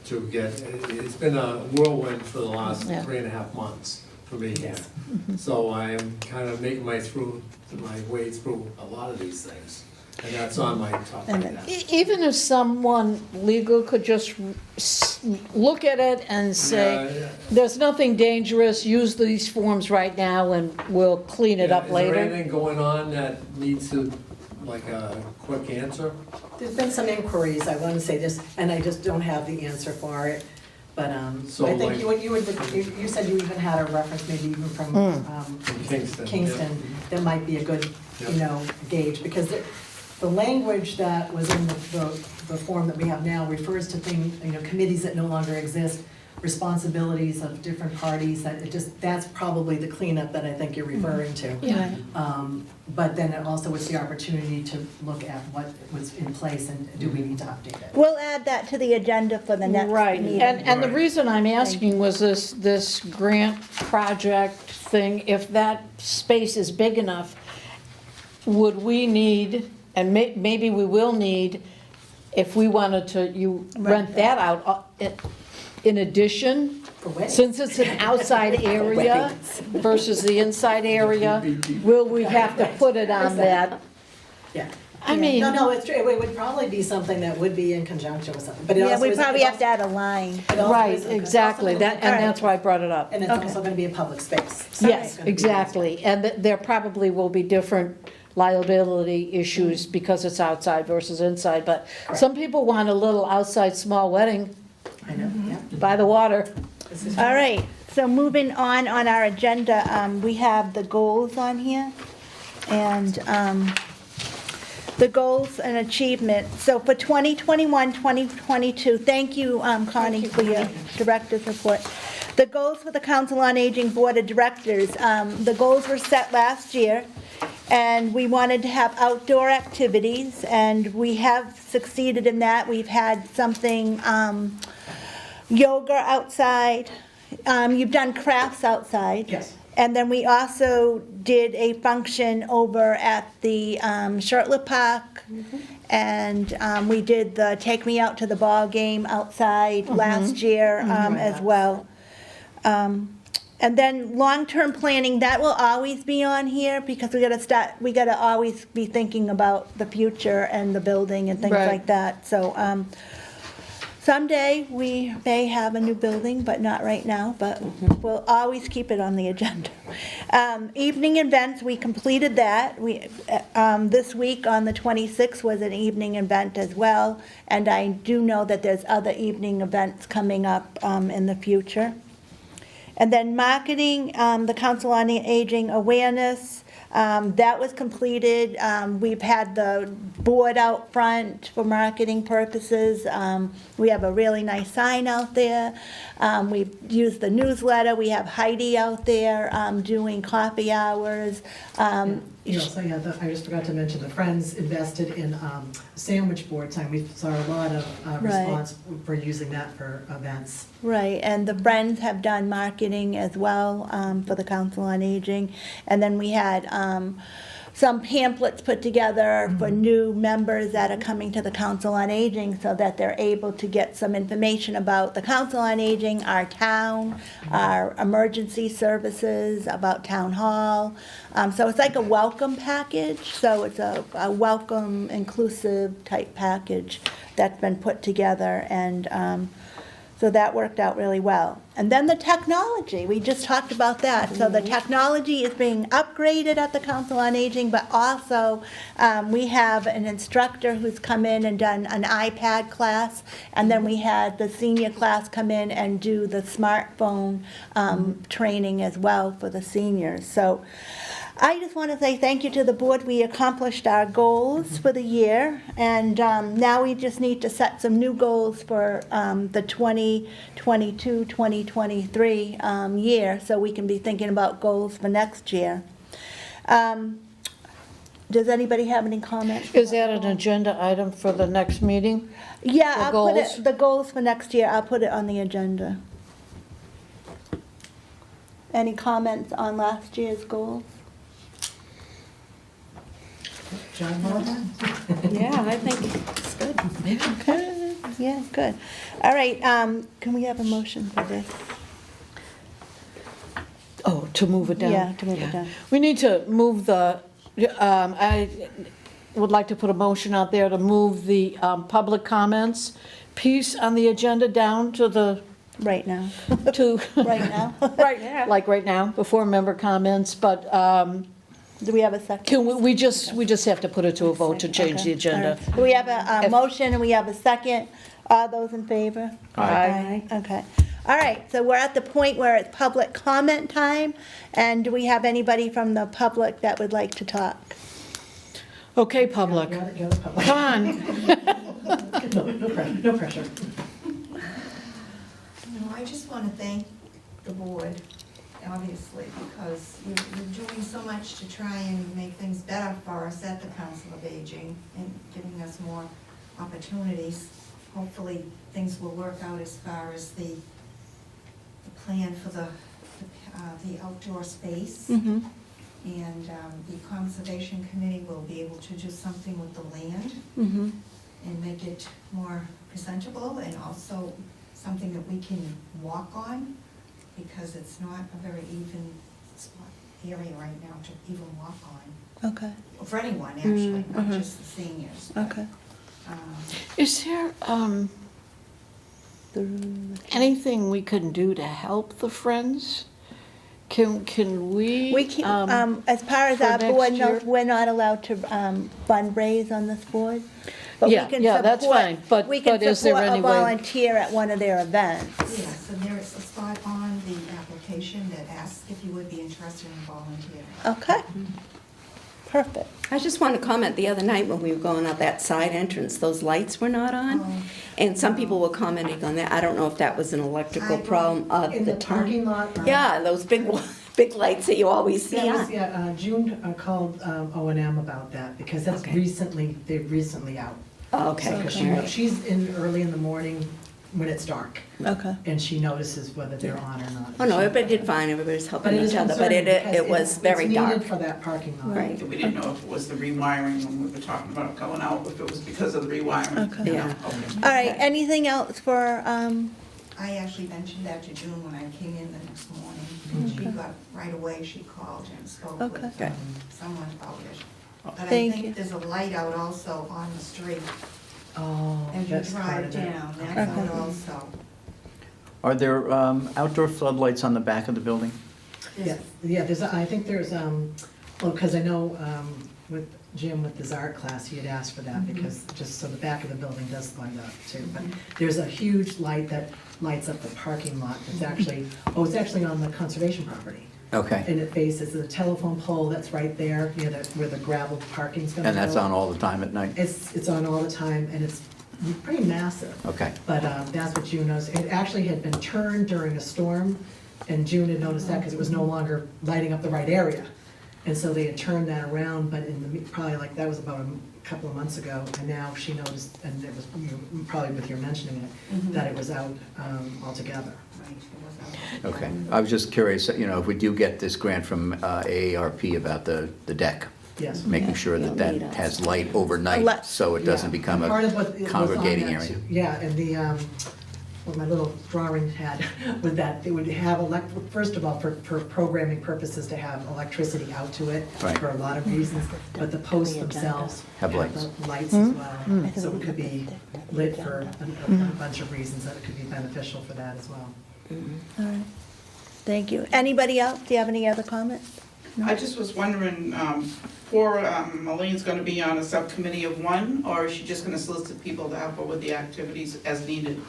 to get, it's been a whirlwind for the last Yeah. 3.5 months for me here. So I am kind of making my way through a lot of these things, and that's on my top And right now. even if someone legal could just look at it and say, Yeah. there's nothing dangerous, use these forms right now and we'll clean it up Is there later. anything going on that needs to, like a quick answer? There's been some inquiries, I want to say this, and I just don't have the answer for it. But So, I think like- you said you even had a reference, maybe even from From Kingston? Kingston, yeah. that might be a good, Yep. gauge, because the language that was in the form that we have now refers to things, committees that no longer exist, responsibilities of different parties, that's probably the cleanup that I think you're referring to. Yeah. But then it also was the opportunity to look at what was in place and do we need to update it? We'll add that to the agenda for the next Right, meeting. and the Right. reason I'm asking was this grant project thing, if that space is big enough, would we need, and maybe we will need, if we wanted to, rent that out, in addition, For weddings? since it's an outside area versus the inside area, will we have to put it on that? Yeah. I mean, No, it's true, it would probably be something that would be in conjunction with something, but it Yeah, also we is. probably have to add a line. it also right, is- it's also exactly, gonna be- that, and that's why I brought it up. And it's Okay. also gonna be a public space. Yes, It's gonna be- exactly, and there probably will be different liability issues because it's outside versus inside, but some people want a little outside small wedding I know, yeah. by the water. This is- All right, so moving on our agenda, we have the goals on here. And the goals and achievements. So for 2021, 2022, thank you, Connie, for your director's report. The goals for the Council on Aging Board of Directors, the goals were set last year, and we wanted to have outdoor activities, and we have succeeded in that. We've had something, yoga outside, you've done crafts outside. Yes. And then we also did a function over at the Shirtlift Park, and we did the Take Me Out to the Ball Game outside last year as well. And then long-term planning, that will always be on here, because we gotta always be thinking about the future and the building and things Right. like that. So, someday, we may have a new building, but not right now, but we'll always keep it on the agenda. Evening events, we completed that. This week on the 26th was an evening event as well, and I do know that there's other evening events coming up in the future. And then marketing, the Council on Aging awareness, that was completed. We've had the board out front for marketing purposes. We have a really nice sign out there. We've used the newsletter. We have Heidi out there doing coffee hours. I just forgot to mention, the Friends invested in sandwich board sign. We saw a lot of response for using that for events. Right, and the Friends have done marketing marketing as well for the Council on Aging. And then we had some pamphlets put together for new members that are coming to the Council on Aging so that they're able to get some information about the Council on Aging, our town, our emergency services, about Town Hall. So it's like a welcome package, so it's a welcome, inclusive type package that's been put together, and so that worked out really well. And then the technology, we just talked about that. So the technology is being upgraded at the Council on Aging, but also we have an instructor who's come in and done an iPad class, and then we had the senior class come in and do the smartphone training as well for the seniors. So I just want to say thank you to the board. We accomplished our goals for the year, and now we just need to set some new goals for the 2022-2023 year, so we can be thinking about goals for next year. Does anybody have any comments? Is that an agenda item for the next meeting? Yeah, The I'll put goals? it, the goals for next year, I'll put it on the agenda. Any comments on last year's goals? John, well done. Yeah, I think it's good. Okay, yeah, good. All right, can we have a motion for this? Oh, to move it down? Yeah, to move it down. We need to move the, I would like to put a motion out there to move the public comments piece on the agenda down to the, Right now, to, right now. right, like right now, before member comments, but Do we have a second? can we just have to put it to a vote to change the Okay, all agenda. right. We have a motion and we have a second. All those in favor? Aye. Okay. All right, so we're at the point where it's public comment time, and do we have anybody from the public that would like to talk? Okay, public, You're the public. come on. No pressure, no pressure. I just want to thank the board, obviously, because you're doing so much to try and make things better for us at the Council of Aging and giving us more opportunities. Hopefully, things will work out as far as the plan for the outdoor space. Mm-hmm. And the Conservation Committee will be able to do something with the land Mm-hmm. and make it more presentable, and also something that we can walk on, because it's not a very even spot area right now to even walk on, Okay, for anyone, actually, not Mhm. just the seniors. but, okay. Is there anything we can do to help the Friends? Can we? We can, as far as for our next board year? knows, we're not allowed to fundraise on this board. But we Yeah, can yeah, that's support- fine, but We can is there support a any way- volunteer at one of their events. Yes, and there is a spot on the application that asks if you would be interested in volunteering. Okay, perfect. I just want to comment, the other night when we were going out that side entrance, those lights were not on. Oh. And some people were commenting on that. I don't know if that was an electrical problem of In the the parking time. lot? Yeah, those big, big lights that you always see That was, on. yeah, June called O&M about that, because that's Okay. they're recently out. Oh, okay, Because all right. she's in early in the morning when it's dark, Okay. and she notices whether they're on or not. Oh, no, everybody did fine, everybody's But helping it is each other, but concerning because it was very It's dark. needed for that parking lot. Right. We didn't know if it was the rewiring when we were talking about going out, if it was because of the rewiring. Okay. you know? Yeah. Okay. All right, anything else for, I actually mentioned that to June when I came in the next morning, and she got, right away, she called and spoke with Okay. Okay. someone about it. But I Thank you. think there's a light out also on the street Oh, as you that's part drive of it. down, that's Okay. out also. Are there outdoor floodlights on the back of the building? Yeah, I think there's, well, because I know with Jim, with his art class, he had asked for that, because just so the back of the building does light up too. But there's a huge light that lights up the parking lot, it's actually on the conservation property. Okay. And it faces the telephone pole that's right there, where the gravel parking's gonna go. And that's on all the time at night? It's on all the time, and it's pretty massive. Okay. But that's what June knows. It actually had been turned during a storm, and June had noticed that because it was no longer lighting up the right area. And so they had turned that around, but probably like, that was about a couple of months ago, and now she noticed, and it was probably with your mentioning it, that it was out altogether. Okay. I was just curious, if we do get this grant from AARP about the deck, Yes. making sure that that has light overnight, Light. so it doesn't Yeah. become And part of what a was on congregating that area. too- Yeah, and what my little drawing had with that, it would have, first of all, for programming purposes, to have electricity out to it Right. for a lot of reasons, but the posts The agenda. themselves Have lights. the lights as well, so it could be lit for a bunch of reasons, that it could be beneficial for that as well. All right. Thank you. Anybody else? Do you have any other comments? I just was wondering, Malene's gonna be on a subcommittee of one, or is she just gonna solicit people to help her with the activities as needed?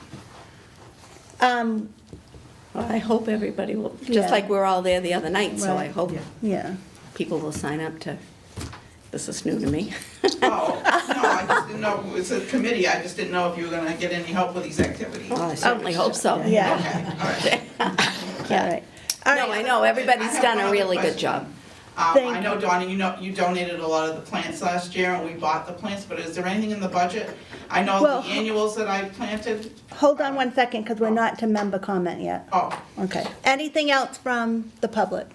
Well, I hope everybody will, Yeah. just like we're all there the other night, so I Right. hope Yeah. Yeah. people will sign up to, this is new to me. Oh, no, I just didn't know, it's a committee, I just didn't know if you were gonna get any help with these activities. Well, I certainly hope so. Yeah. Okay, all right. All right. All No, right. I know, everybody's I have done one a other really good question. job. Thank I know, Donnie, you donated a lot of the plants last year, and we bought the plants, but is there anything in the budget? I know Well- the annuals that I planted, Hold on one second, because we're not to member comment yet. oh, Okay. Anything else from the public?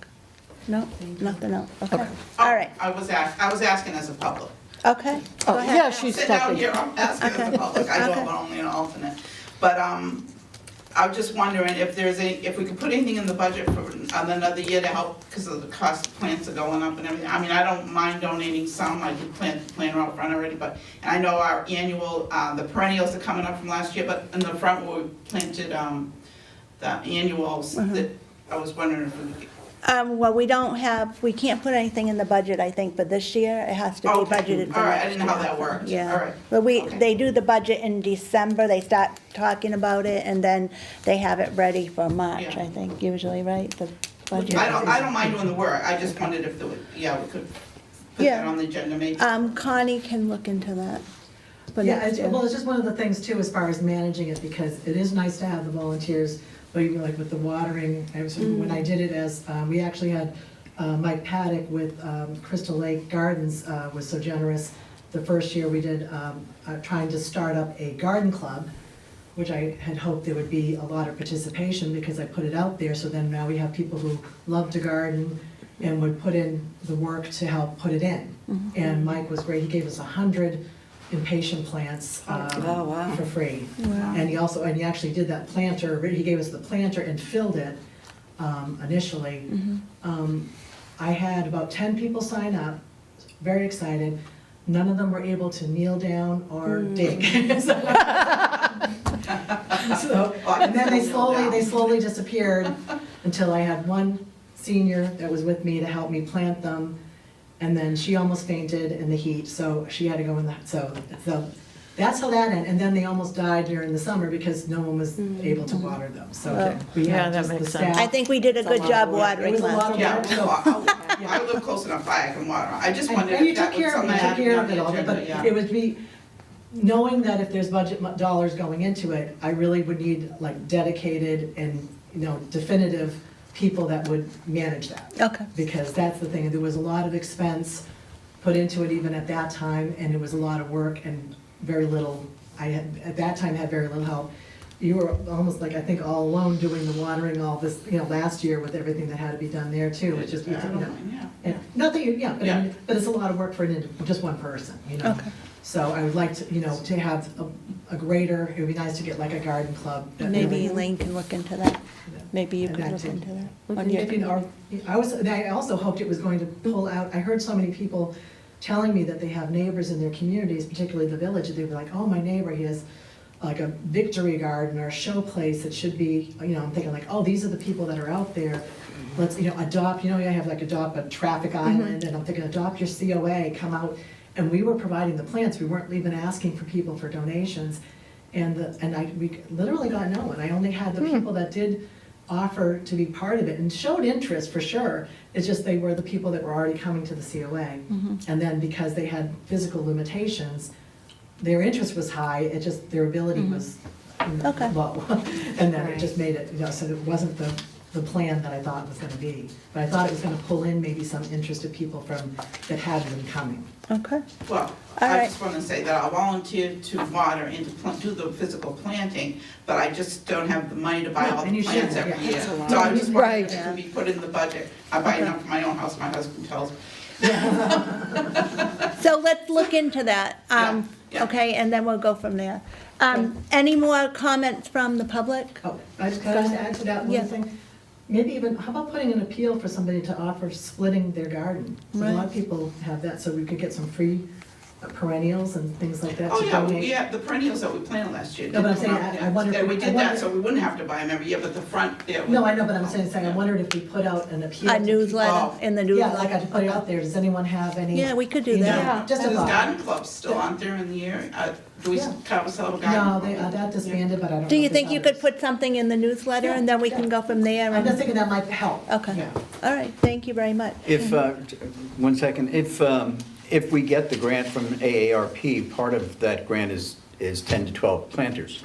No? Nothing else? Okay. oh, All right. I was asking as a public. Okay. Go Oh, ahead. yeah, she's Sit down talking. here, I'm asking as Okay. a public, I know Okay. I'm only an alternate. But, I was just wondering if if we could put anything in the budget for another year to help, because of the cost of plants are going up and everything. I mean, I don't mind donating some, I did planter out front already, but, and I know our annual, the perennials are coming up from last year, but in the front where we planted, the annuals, that, I was wondering if we could. Well, we can't put anything in the budget, I think, for this year. It has to be Okay. budgeted for All right, I next didn't know how year. that worked. Yeah. All right. But Okay. they do the budget in December, they start talking about it, and then they have it ready for March, Yeah. I think, usually, right? The budget. I don't mind doing the work, I just wondered if we could put Yeah. that on the agenda maybe. Connie can look into that. for Yeah, next year. well, it's just one of the things too, as far as managing it, because it is nice to have the volunteers, but even like with the watering, when I did it as, we actually had Mike Paddock with Crystal Lake Gardens was so generous. The first year we did, trying to start up a garden club, which I had hoped there would be a lot of participation, because I put it out there, so then now we have people who love to garden and would put in the work to help put it in. And Mike was great, he gave us 100 impatient plants Oh, wow. for free. And he actually did that planter, he gave us the planter and filled it initially. I had about 10 people sign up, very excited. None of them were able to kneel down or dig. So, and then they slowly disappeared until I had one senior that was with me to help me plant them. And then she almost fainted in the heat, so she had to go in the, so that's how that ended. And then they almost died during the summer because no one was able to water them, so we Yeah, had that just the makes sense. staff. I think we did a good job It watering was a lot last of year. Yeah, work, no, so. I live close enough by, I can water. I just wondered And you if took that was care of something it, that took had to care be of on it the all, agenda, but yeah. it would be, knowing that if there's budget dollars going into it, I really would need like dedicated and, definitive people that would manage that. Okay. Because that's the thing, there was a lot of expense put into it even at that time, and it was a lot of work and very little, at that time had very little help. You were almost like, I think, all alone doing the watering, all this, last year with everything that had to be done there too. It's just, I don't mind, yeah. and not that but I Yeah. mean, but it's a lot of work for just one person, Okay. So I would like to, to have a greater, it would be nice to get like a garden club. that Maybe really- Elaine can look into that. Maybe you And could that look too. into that. And On your if, I also hoped it was going to pull out, I heard so many people telling me that they have neighbors in their communities, particularly the village, and they were like, oh, my neighbor, he has like a victory garden or a show place that should be, I'm thinking like, oh, these are the people that are out there. Let's, adopt, I have like adopt a traffic island, and I'm thinking adopt your COA, come out. And we were providing the plants, we weren't even asking for people for donations. And we literally got no one. I only had the people that did offer to be part of it and showed interest for sure. It's just they were the people that were already coming to the COA. And then because they had physical limitations, their interest was high, it just, their ability was Okay. low. And then it just made it, so it wasn't the plan that I thought it was gonna be. But I thought it was gonna pull in maybe some interested people that hadn't been coming. Okay. Well, All I right. just want to say that I'll volunteer to water and to do the physical planting, but I just don't have the money to buy No, all and the you plants shouldn't, every yeah, year. that's a lot. So I just wondered Right. if it could be put in the budget. I buy enough for my own house, my husband tells me. So let's look into that. Yeah. Okay, and then we'll go from there. Any more comments from the public? Oh, can I just add to that Yeah. one thing? Maybe even, how about putting an appeal for somebody to offer splitting their garden? A lot Right. of people have that, so we could get some free perennials and things like that Oh, to yeah, donate. yeah, the perennials that we planted last year. No, but I'm didn't come saying, out I yet. wonder if And we- we I did wonder- that, so we wouldn't have to buy them every year, but the front there. No, I know, but I'm saying, I wondered if we put out an appeal. A to people. newsletter, Oh. in the Yeah, like I newsletter? put it out there, does anyone have any? Yeah, we could do you know, that. Just a There's thought. garden clubs still out there in the area. Do we, Yeah. Carver still have a garden? No, club? that disbanded, but I don't know. Do you if think there's you could others. put something in the newsletter, and then we can go from there? I'm and- just thinking that might help. Okay. Yeah. All right, thank you very much. If, 1 second, if we get the grant from AARP, part of that grant is 10 to 12 planters,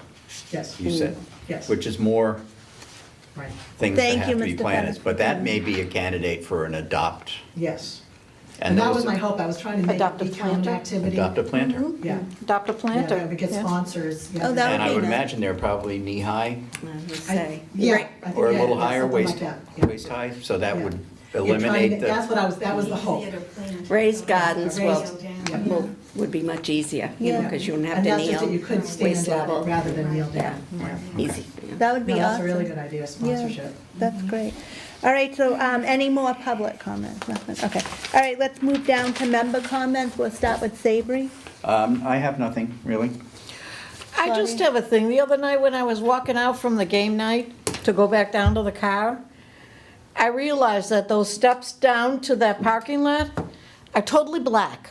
Yes, you said, yes, which is more right, things that Thank you, have to be Mr. planted. Pettis. But that may be a candidate for an adopt. yes. And that was those- my hope, I was trying to make it Adoptive become an planter? activity. Adopt a planter. Yeah. Adopt a planter. Yeah, we get Yeah. sponsors. yeah. Oh, that And would I be would nice. imagine they're probably knee-high Say. Yeah. Right. I think, or a yeah, little it's higher, something like waist that, yeah. waist high, so that Yeah. would You're trying eliminate to- That's the, what that was the hope. Easier to plant. Raised gardens will, Yeah. would be much easier, you know, Yeah. because you wouldn't have And to that's just that you kneel, could waist stand at it level. rather than kneel Yeah, down. easy. yeah. That would be No, awesome. that's a really good idea, sponsorship. That's great. All right, so any more public comments? Nothing? Okay. All right, let's move down to member comments. We'll start with Savory. I have nothing, really. I just have a thing. The other night when I was walking out from the game night to go back down to the car, I realized that those steps down to that parking lot are totally black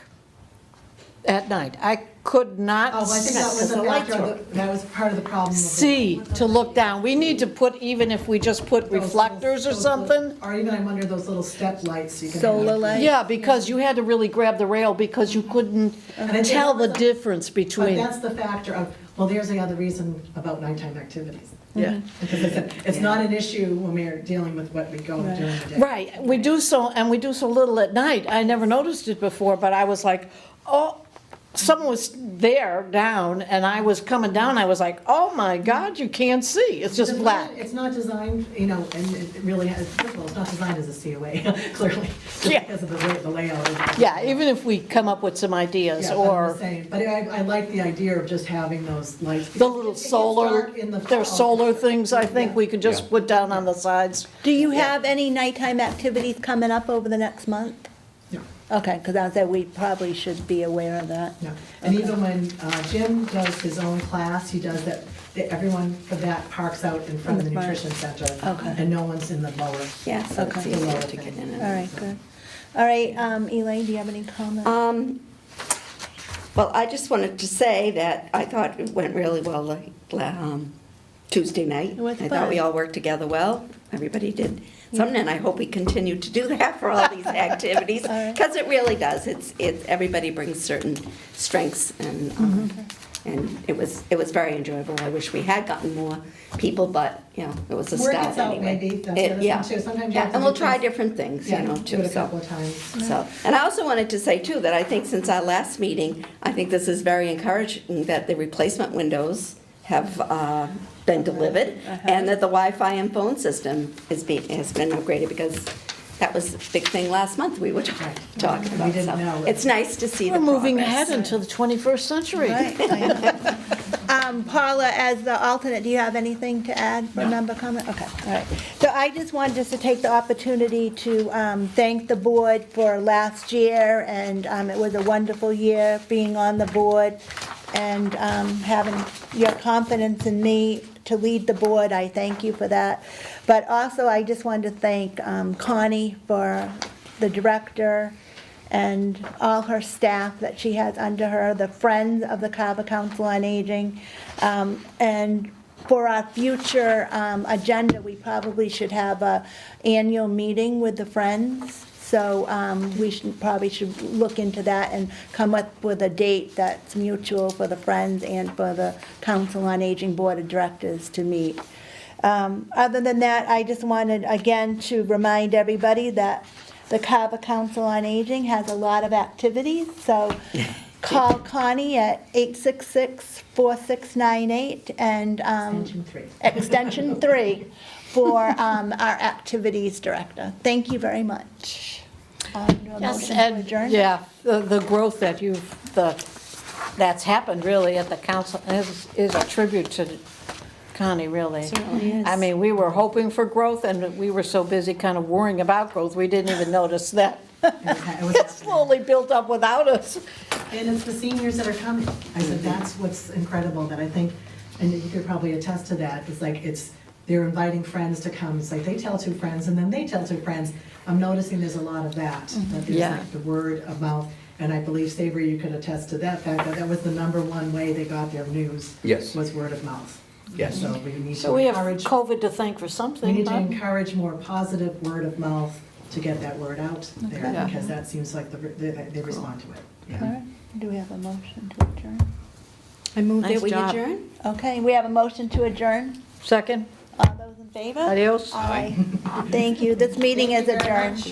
at night. I could not Oh, I think that was because the lights after, were- that was part of the problem. of the- see to look down. We need to put, even if we just put those reflectors or those something. Or even I wonder those little step lights you can. Solar have. lights. Yeah, because you had to really grab the rail because you couldn't And it tell the was a- difference But between. that's the factor of, well, there's the other reason about nighttime activities. Yeah. Because it's not an issue when we're dealing with what we go during the day. Right, we do so, and we do so little at night. I never noticed it before, but I was like, oh, someone was there down, and I was coming down, I was like, oh my God, you can't see, it's just It's black. not- It's not designed, you know, and it really has, first of all, it's not designed as a COA, clearly, just Yeah. because of the way the layout is. Yeah, even if we come up with some ideas, Yeah, but I'm or just saying, but I like the idea of just having those lights. the little It gets solar, dark in the there's fall. solar things, I think we could just Yeah. put down on the sides. Do you have any nighttime activities coming up over the next month? No. Okay, because I would say we probably should be aware of that. No, and even when Jim does his own class, he does that, everyone for that parks out in front of the In the front. nutrition center. Okay. And no one's in the lower. Yeah, so it's Okay. easier to get in and All right, good. All right, Elaine, do you have any comments? Well, I just wanted to say that I thought it went really well Tuesday night. It was I thought we fun. all worked together well. Everybody did something, and I hope we continue to do that for all these activities, All right. because it really does. Everybody brings certain strengths, and it was very enjoyable. I wish we had gotten more people, but, you know, it was a Work start gets out, anyway. maybe. That's the other Yeah. thing, too. Sometimes you Yeah, have to and we'll do try things- different things, you Yeah, know, do too. it a So. couple of times. So, and I also wanted to say too, that I think since our last meeting, I think this is very encouraging that the replacement windows have been delivered, and that the Wi-Fi and phone system has been upgraded, because that was a big thing last month we were talking We about. didn't So know. it's nice to see We're the moving progress. ahead into the 21st century. Right. Paula, as the alternate, do you have anything to add for member comment? Okay, all right. So I just wanted just to take the opportunity to thank the board for last year, and it was a wonderful year being on the board, and having your confidence in me to lead the board. I thank you for that. But also, I just wanted to thank Connie for the director, and all her staff that she has under her, the Friends of the Carver Council on Aging. And for our future agenda, we probably should have a annual meeting with the Friends. So we probably should look into that and come up with a date that's mutual for the Friends and for the Council on Aging Board of Directors to meet. Other than that, I just wanted, again, to remind everybody that the Carver Council on Aging has a lot of activities, so call Connie at 866-4698 and Extension 3. extension 3 for our activities director. Thank you very much. Do a Yes, motion to and, adjourn? yeah, the growth that that's happened really at the council is a tribute to Connie, really. Certainly is. I mean, we were hoping for growth, and we were so busy kind of worrying about growth, we didn't even notice that It was- it slowly built up without us. And it's the seniors that are coming. I said, that's what's incredible, that I think, and you could probably attest to that, it's like, they're inviting friends to come, it's like they tell 2 friends, and then they tell 2 friends. I'm noticing there's a lot of that there's Yeah. like the word of mouth, and I believe, Savory, you could attest to that fact, that was the #1 way they got their news. Yes. Was word of mouth. Yes. So we need So to we have encourage, COVID to thank for we something, need to but encourage more positive word of mouth to get that word out there, Okay. because that seems like they respond to it. Yeah. All right. Do we have a motion to adjourn? I move Nice that we job. adjourn. Okay, we have a motion to adjourn. second, All those in favor? adios. Aye. Thank you. This meeting is adjourned.